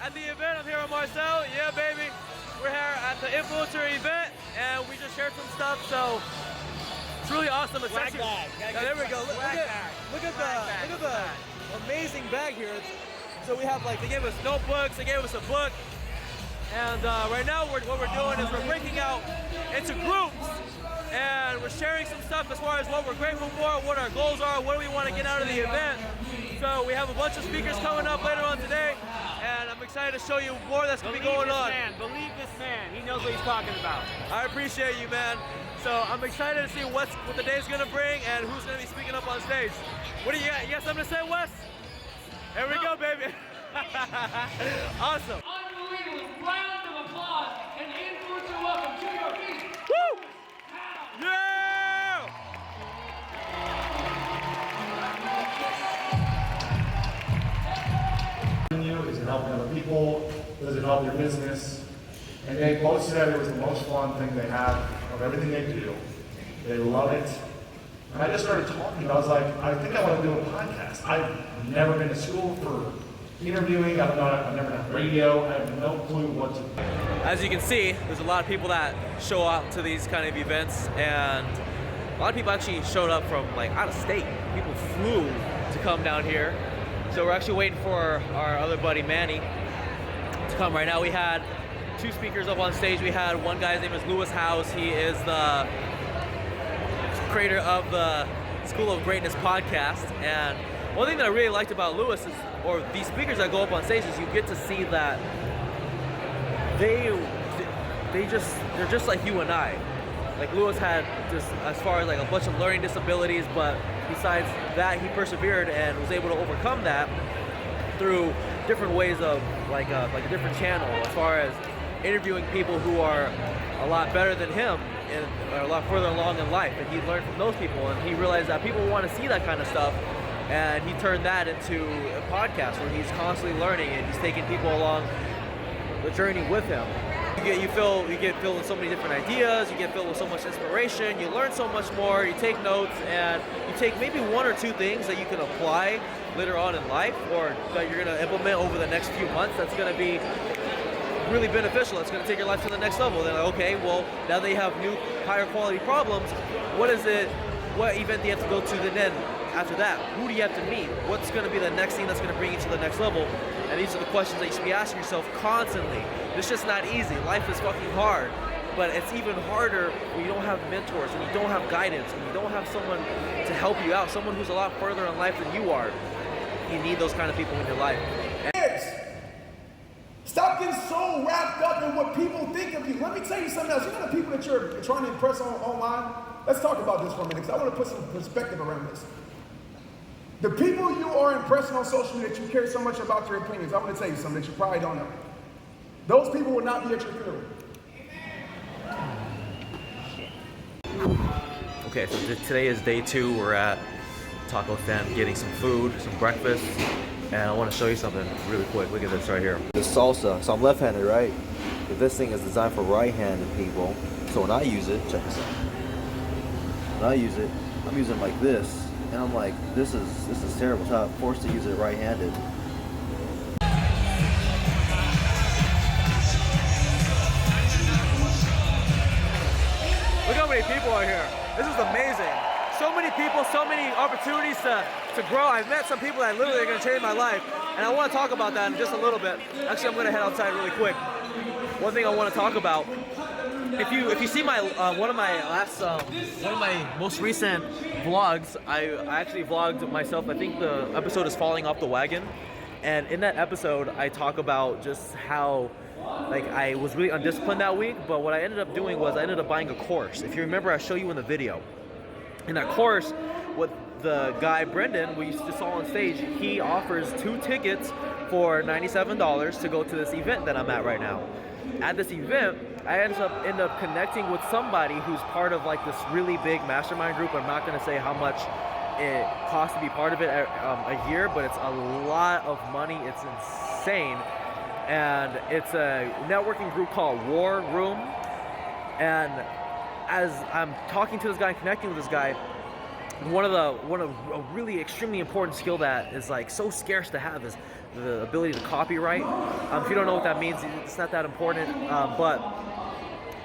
at the event. I'm here with Marcel. Yeah, baby. We're here at the influencer event, and we just shared some stuff. So it's really awesome. Swag bag. There we go. Look at the amazing bag here. So we have, like, they gave us notebooks. They gave us a book. And right now, what we're doing is we're breaking out into groups, and we're sharing some stuff as far as what we're grateful for, what our goals are, what do we want to get out of the event. So we have a bunch of speakers coming up later on today, and I'm excited to show you more that's going to be going on. Believe this man. He knows what he's talking about. I appreciate you, man. So I'm excited to see what the day's going to bring and who's going to be speaking up on stage. What do you got? You got something to say, Wes? Here we go, baby. Awesome. Unbelievable. Round of applause and influencer welcome to your feet. Woo! Yeah! Is it helping other people? Does it help your business? And they both said it was the most fun thing they have of everything they do. They love it. And I just started talking. I was like, I think I want to do a podcast. I've never been to school for interviewing. I've never done radio. I have no clue what to do. As you can see, there's a lot of people that show up to these kind of events, and a lot of people actually showed up from, like, out of state. People flew to come down here. So we're actually waiting for our other buddy Manny to come right now. We had two speakers up on stage. We had one guy's name is Lewis House. He is the creator of the School of Greatness podcast. And one thing that I really liked about Lewis is, or these speakers that go up on stage, is you get to see that they're just like you and I. Like, Lewis had just, as far as like a bunch of learning disabilities, but besides that, he persevered and was able to overcome that through different ways of like a different channel, as far as interviewing people who are a lot better than him and are a lot further along in life. And he learned from those people, and he realized that people want to see that kind of stuff. And he turned that into a podcast where he's constantly learning, and he's taking people along the journey with him. You get filled with so many different ideas, you get filled with so much inspiration, you learn so much more, you take notes, and you take maybe one or two things that you can apply later on in life, or that you're going to implement over the next few months that's going to be really beneficial. It's going to take your life to the next level. Then, okay, well, now they have new, higher quality problems. What event do you have to go to then after that? Who do you have to meet? What's going to be the next thing that's going to bring you to the next level? And these are the questions that you should be asking yourself constantly. It's just not easy. Life is fucking hard. But it's even harder when you don't have mentors, when you don't have guidance, when you don't have someone to help you out, someone who's a lot further in life than you are. You need those kind of people in your life. Stop getting so wrapped up in what people think of you. Let me tell you something else. You know the people that you're trying to impress online? Let's talk about this for a minute, because I want to put some perspective around this. The people you are impressing on social media, that you care so much about their opinions, I'm going to tell you something that you probably don't know. Those people will not be at your funeral. Okay, so today is day 2. We're at Taco Stand getting some food, some breakfast, and I want to show you something really quick. Look at this right here. The salsa. So I'm left-handed, right? But this thing is designed for right-handed people. So when I use it, check this out. When I use it, I'm using it like this, and I'm like, this is terrible. So I'm forced to use it right-handed. Look how many people are here. This is amazing. So many people, so many opportunities to grow. I've met some people that literally are going to change my life, and I want to talk about that in just a little bit. Actually, I'm going to head outside really quick. One thing I want to talk about, if you see my one of my most recent vlogs, I actually vlogged myself. I think the episode is Falling Off the Wagon, and in that episode, I talk about just how, like, I was really undisciplined that week, but what I ended up doing was I ended up buying a course. If you remember, I show you in the video. In that course, what the guy Brendon, we used to saw on stage, he offers 2 tickets for $97 to go to this event that I'm at right now. At this event, I end up connecting with somebody who's part of like this really big mastermind group. I'm not going to say how much it costs to be part of it a year, but it's a lot of money. It's insane. And it's a networking group called War Room. And as I'm talking to this guy and connecting with this guy, a really extremely important skill that is like so scarce to have is the ability to copyright. If you don't know what that means, it's not that important. But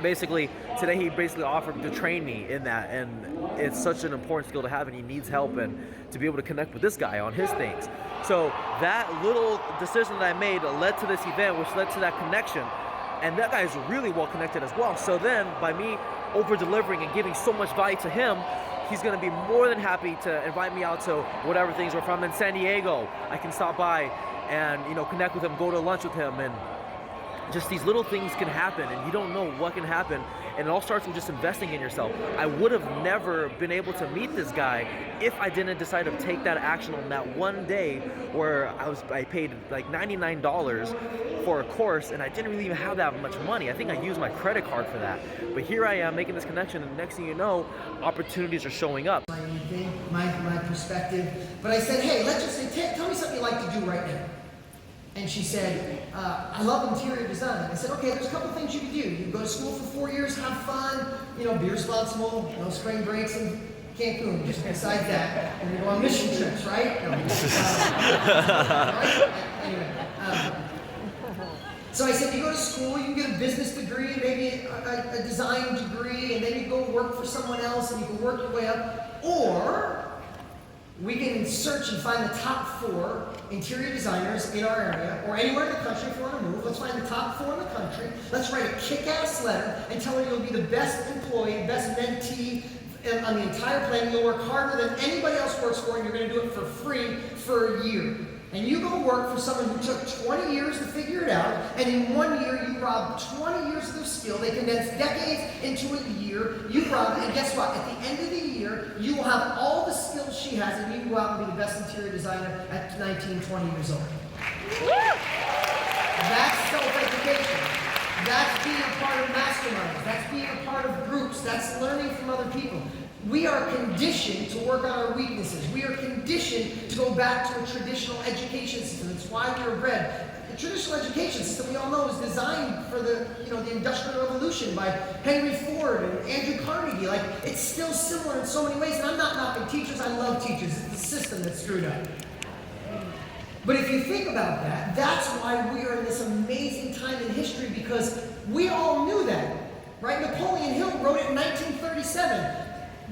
basically, today he basically offered to train me in that, and it's such an important skill to have, and he needs help and to be able to connect with this guy on his things. So that little decision that I made led to this event, which led to that connection, and that guy is really well connected as well. So then, by me over-delivering and giving so much value to him, he's going to be more than happy to invite me out to whatever things. Or if I'm in San Diego, I can stop by and, you know, connect with him, go to lunch with him, and just these little things can happen, and you don't know what can happen, and it all starts with just investing in yourself. I would have never been able to meet this guy if I didn't decide to take that action on that one day where I paid like $99 for a course, and I didn't really even have that much money. I think I used my credit card for that. But here I am making this connection, and the next thing you know, opportunities are showing up. My perspective, but I said, hey, let's just say, tell me something you like to do right now. And she said, I love interior design. I said, okay, there's a couple things you can do. You can go to school for 4 years, have fun, you know, be responsible, no spring breaks in Cancun. Just besides that, and you go on mission trips, right? No, right? Anyway, so I said, you go to school, you can get a business degree, maybe a design degree, and then you go work for someone else, and you can work your way up. Or we can search and find the top 4 interior designers in our area, or anywhere in the country if you want to move. Let's find the top 4 in the country. Let's write a kick-ass letter and tell her you'll be the best employee, best mentee on the entire planet. You'll work harder than anybody else works for, and you're going to do it for free for a year. And you go work for someone who took 20 years to figure it out, and in 1 year you robbed 20 years of their skill. They condensed decades into a year. You robbed, and guess what? At the end of the year, you will have all the skills she has, and you can go out and be the best interior designer at 19, 20 years old. That's self-education. That's being a part of masterminds. That's being a part of groups. That's learning from other people. We are conditioned to work on our weaknesses. We are conditioned to go back to a traditional education system. It's why we were bred. The traditional education system, we all know, is designed for the Industrial Revolution by Henry Ford and Andrew Carnegie. Like, it's still similar in so many ways. And I'm not knocking teachers. I love teachers. It's the system that's screwed up. But if you think about that, that's why we are in this amazing time in history, because we all knew that, right? Napoleon Hill wrote it in 1937.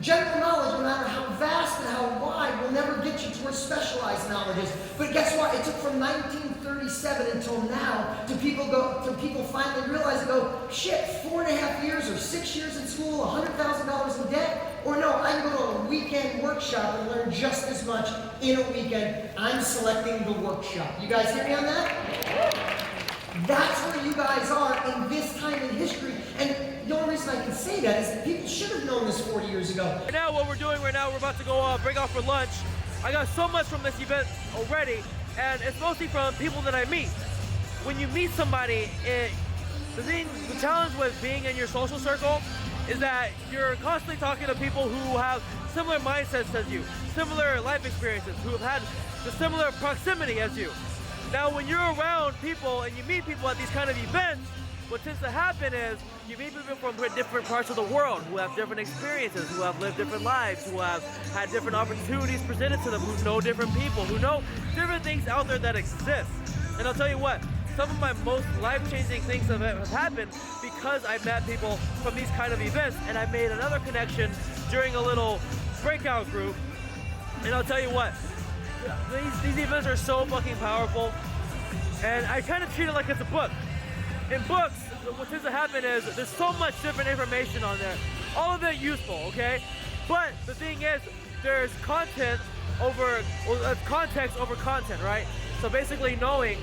General knowledge, no matter how vast and how wide, will never get you to where specialized knowledge is. But guess what? It took from 1937 until now to people finally realize and go, shit, 4.5 years or 6 years in school, $100,000 in debt? Or no, I can go to a weekend workshop and learn just as much in a weekend. I'm selecting the workshop. You guys hear me on that? That's where you guys are in this time in history. And the only reason I can say that is that people should have known this 40 years ago. Right now, what we're doing right now, we're about to go break off for lunch. I got so much from this event already, and it's mostly from people that I meet. When you meet somebody, the challenge with being in your social circle is that you're constantly talking to people who have similar mindsets as you, similar life experiences, who have had the similar proximity as you. Now, when you're around people and you meet people at these kind of events, what tends to happen is you meet people from different parts of the world who have different experiences, who have lived different lives, who have had different opportunities presented to them, who know different people, who know different things out there that exist. And I'll tell you what, some of my most life-changing things have happened because I met people from these kind of events, and I made another connection during a little breakout group. And I'll tell you what, these events are so fucking powerful, and I kind of treat it like it's a book. In books, what tends to happen is there's so much different information on there, all of it useful, okay? But the thing is, there's context over content, right? So basically knowing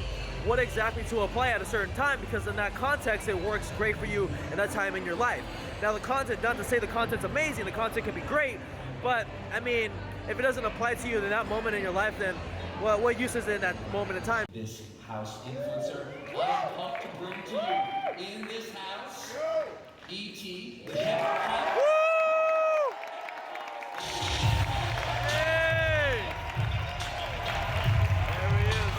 what exactly to apply at a certain time, because in that context, it works great for you in that time in your life. Now the content, not to say the content's amazing, the content can be great, but I mean, if it doesn't apply to you in that moment in your life, then what use is it in that moment in time? This house influencer, I am pumped to bring to you in this house, E.T. the Hip-Hop. Hey! There he is.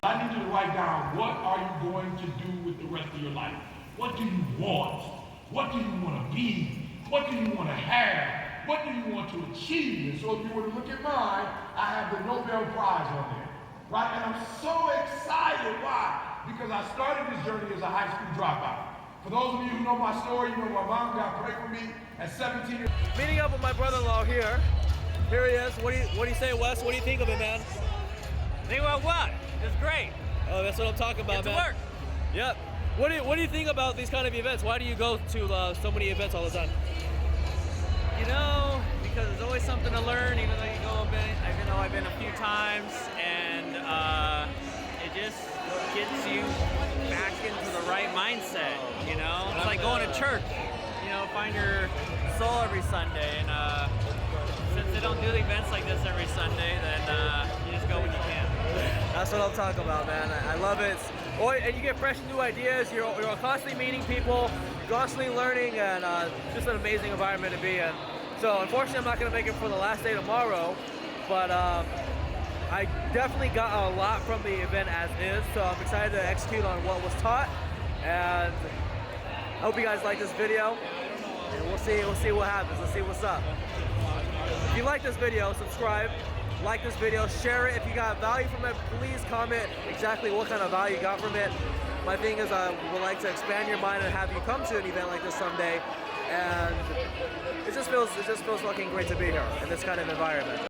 I need you to write down, what are you going to do with the rest of your life? What do you want? What do you want to be? What do you want to have? What do you want to achieve? And so if you were to look at mine, I have the Nobel Prize on there. right? And I'm so excited. Why? Because I started this journey as a high school dropout. For those of you who know my story, you know my mom got pregnant with me at 17 years. Meeting up with my brother-in-law here. Here he is. What do you say, Wes? What do you think of it, man? Think about what? It's great. Oh, that's what I'm talking about, Get to man. work. Yep. What do you think about these kind of events? Why do you go to so many events all the time? You know, because there's always something to learn, even though I've been a few times, and it just gets you back into the right mindset. You know, it's like going to church. You know, find your soul every Sunday, and since they don't do events like this every Sunday, then you just go when you can. That's what I'm talking about, man. I love it. And you get fresh new ideas. You're constantly meeting people, constantly learning, and just an amazing environment to be in. So unfortunately, I'm not going to make it for the last day tomorrow, but I definitely got a lot from the event as is. So I'm excited to execute on what was taught, and I hope you guys like this video. And we'll see what happens. Let's see what's up. If you like this video, subscribe. Like this video, share it. If you got value from it, please comment exactly what kind of value you got from it. My thing is I would like to expand your mind and have you come to an event like this someday. And it just feels fucking great to be here in this kind of environment.